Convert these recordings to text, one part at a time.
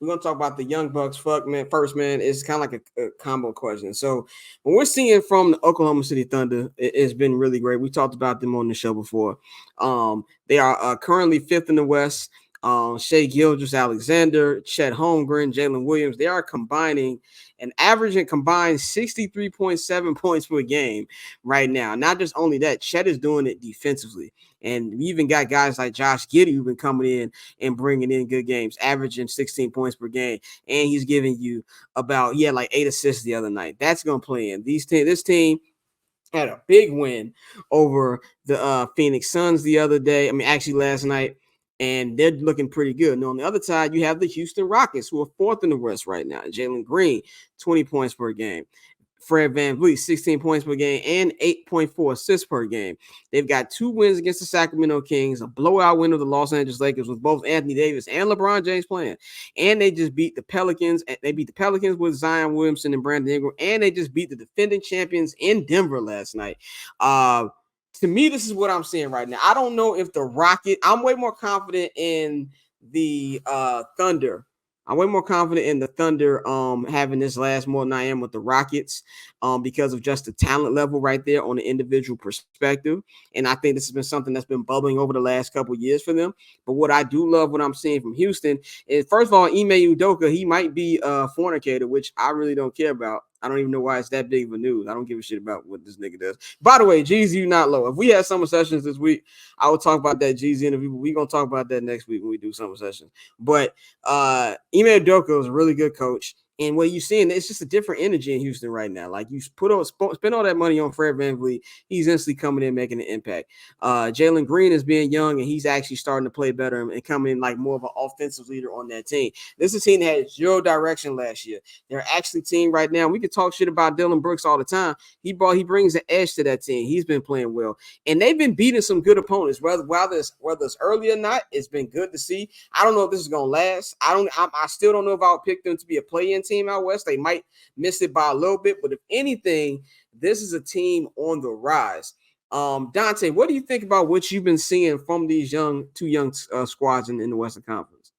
we're gonna talk about the Young Bucks. Fuck man, first man, it's kind of like a combo question. So when we're seeing from the Oklahoma City Thunder, it's been really great. We talked about them on the show before. They are currently fifth in the West. Shea Gilgeous-Alexander, Chet Holmgren, Jalen Williams, they are combining an average and combined 63.7 points per game right now. Not just only that, Chet is doing it defensively. And we even got guys like Josh Giddey who've been coming in and bringing in good games, averaging 16 points per game. And he's giving you he had like 8 assists the other night. That's going to play in. This team had a big win over the Phoenix Suns the other day. I mean, actually last night. And they're looking pretty good. And on the other side, you have the Houston Rockets, who are fourth in the West right now. Jalen Green, 20 points per game. Fred VanVleet, 16 points per game and 8.4 assists per game. They've got 2 wins against the Sacramento Kings, a blowout win of the Los Angeles Lakers with both Anthony Davis and LeBron James playing. And they just beat the Pelicans. They beat the Pelicans with Zion Williamson and Brandon Ingram. And they just beat the defending champions in Denver last night. To me, this is what I'm seeing right now. I don't know if I'm way more confident in the Thunder. I'm way more confident in the Thunder having this last more than I am with the Rockets because of just the talent level right there on the individual perspective. And I think this has been something that's been bubbling over the last couple of years for them. But what I do love what I'm seeing from Houston is, first of all, Ime Udoka, he might be a fornicator, which I really don't care about. I don't even know why it's that big of a news. I don't give a shit about what this nigga does. By the way, Jeezy, you not low. If we had summer sessions this week, I would talk about that Jeezy interview. But we're going to talk about that next week when we do summer sessions. But Ime Udoka is a really good coach. And what you're seeing, it's just a different energy in Houston right now. Like you spend all that money on Fred VanVleet, he's instantly coming in making an impact. Jalen Green is being young and he's actually starting to play better and coming in like more of an offensive leader on that team. This is a team that had 0 direction last year. They're actually a team right now. We can talk shit about Dylan Brooks all the time. He brings the edge to that team. He's been playing well, and they've been beating some good opponents. Whether it's early or not, it's been good to see. I don't know if this is gonna last. I still don't know if I would pick them to be a play-in team out west. They might miss it by a little bit, but if anything, this is a team on the rise. Dante, what do you think about what you've been seeing from these two young squads in the Western Conference?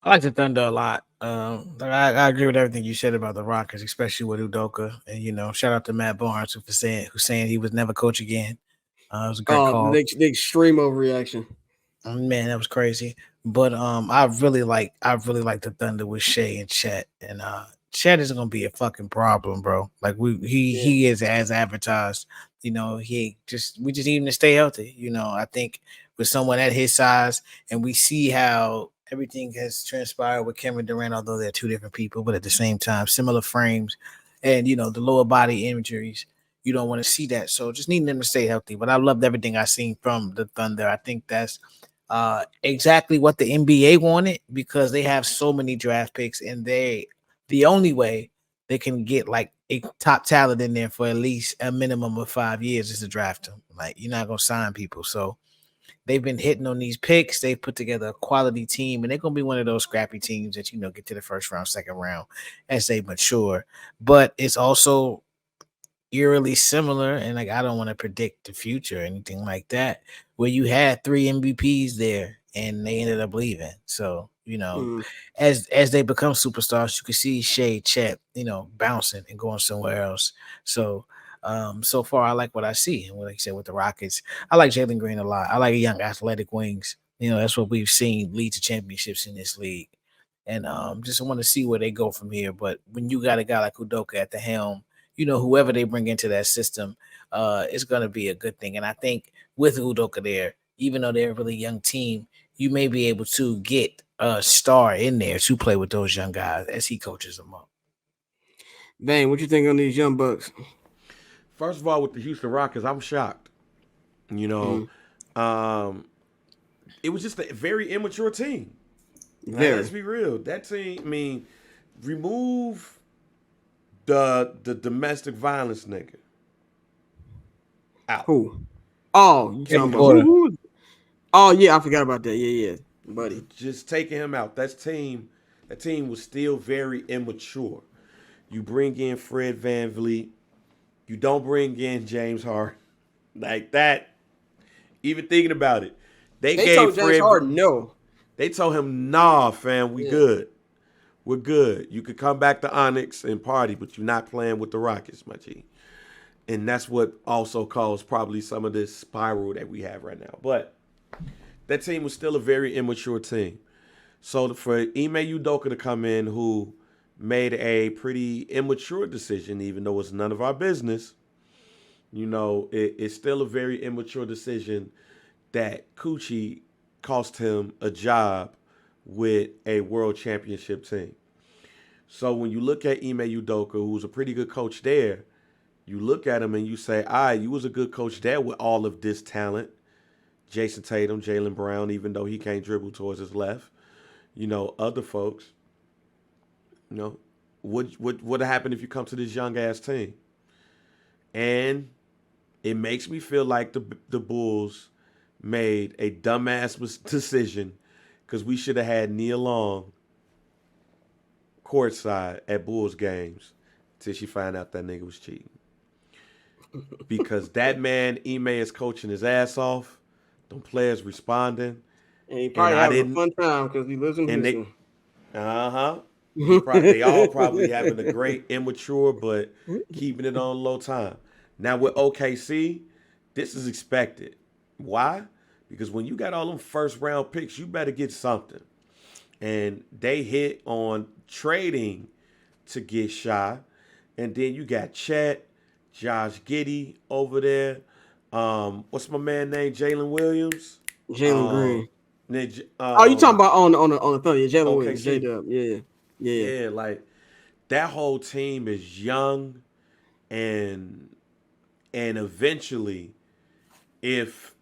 I like the Thunder a lot. I agree with everything you said about the Rockets, especially with Udoka. And shout out to Matt Barnes who saying he was never coach again. It was a great call. The extreme overreaction. Man, that was crazy. But I really like the Thunder with Shea and Chet. And Chet is gonna be a fucking problem, bro. Like he is as advertised. We just need him to stay healthy. I think with someone at his size, and we see how everything has transpired with Kevin Durant, although they're 2 different people, but at the same time, similar frames, and the lower body injuries. You don't want to see that. So just needing them to stay healthy. But I loved everything I seen from the Thunder. I think that's exactly what the NBA wanted, because they have so many draft picks, and the only way they can get like a top talent in there for at least a minimum of 5 years is to draft them. Like, you're not gonna sign people. So they've been hitting on these picks. They've put together a quality team, and they're gonna be one of those scrappy teams that get to the first round, second round as they mature. But it's also eerily similar, and like, I don't want to predict the future or anything like that, where you had 3 MVPs there and they ended up leaving. So as they become superstars, you can see Shea, Chet, bouncing and going somewhere else. So so far I like what I see. And like you said with the Rockets, I like Jalen Green a lot. I like young athletic wings. That's what we've seen lead to championships in this league. And just want to see where they go from here. But when you got a guy like Udoka at the helm, whoever they bring into that system is going to be a good thing. And I think with Udoka there, even though they're a really young team, you may be able to get a star in there to play with those young guys as he coaches them up. Bang, what you think on these young Bucks? First of all, with the Houston Rockets, I'm shocked. It was just a very immature team. Let's be real. That team, remove the domestic violence nigga out. Who? Oh, you talking about who? Oh yeah, I forgot about that. Yeah, buddy. Just taking him out. That team was still very immature. You bring in Fred VanVleet. You don't bring in James Harden like that. Even thinking about it, they gave told Fred James Harden no. They told him, nah, fam, we good. We're good. You could come back to Onyx and party, but you're not playing with the Rockets, my G. And that's what also caused probably some of this spiral that we have right now. But that team was still a very immature team. So for Ime Udoka to come in, who made a pretty immature decision, even though it's none of our business, you know, it's still a very immature decision that Coochie cost him a job with a world championship team. So when you look at Ime Udoka, who's a pretty good coach there, you look at him and you say, all right, you was a good coach there with all of this talent. Jason Tatum, Jaylen Brown, even though he can't dribble towards his left. You know, other folks. You know, what happened if you come to this young ass team? And it makes me feel like the Bulls made a dumbass decision because we should have had Nia Long courtside at Bulls games till she found out that nigga was cheating. Because that man, Ime, is coaching his ass off. Them players responding. And he probably having a fun time because he lives in Houston. They all probably having a great immature, but keeping it on low time. Now with OKC, this is expected. Why? Because when you got all them first round picks, you better get something. And they hit on trading to get Shy. And then you got Chet, Josh Giddey over there. What's my man named? Jalen Williams? Jalen Green. You talking about on the Thunder? Yeah, Jalen Williams. J-Dub. Yeah. Yeah, like that whole team is young, and eventually, if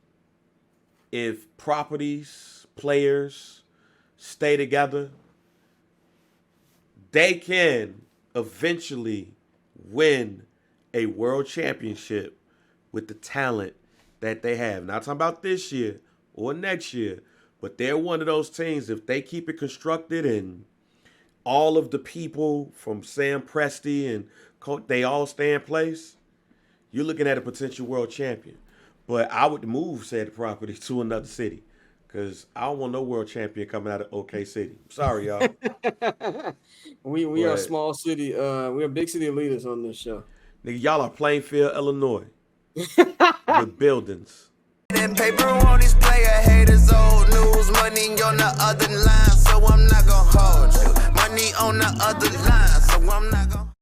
properties, players stay together, they can eventually win a world championship with the talent that they have. Not talking about this year or next year, but they're one of those teams, if they keep it constructed and all of the people from Sam Presti and they all stay in place, you're looking at a potential world champion. But I would move said property to another city because I don't want no world champion coming out of OK City. Sorry, y'all. we are a small city. We're big city leaders on this show. Nigga, y'all are Plainfield, Illinois. With buildings. And paper on display, haters old news, money on the other line, so I'm not gonna hold you. Money on the other line, so I'm not gonna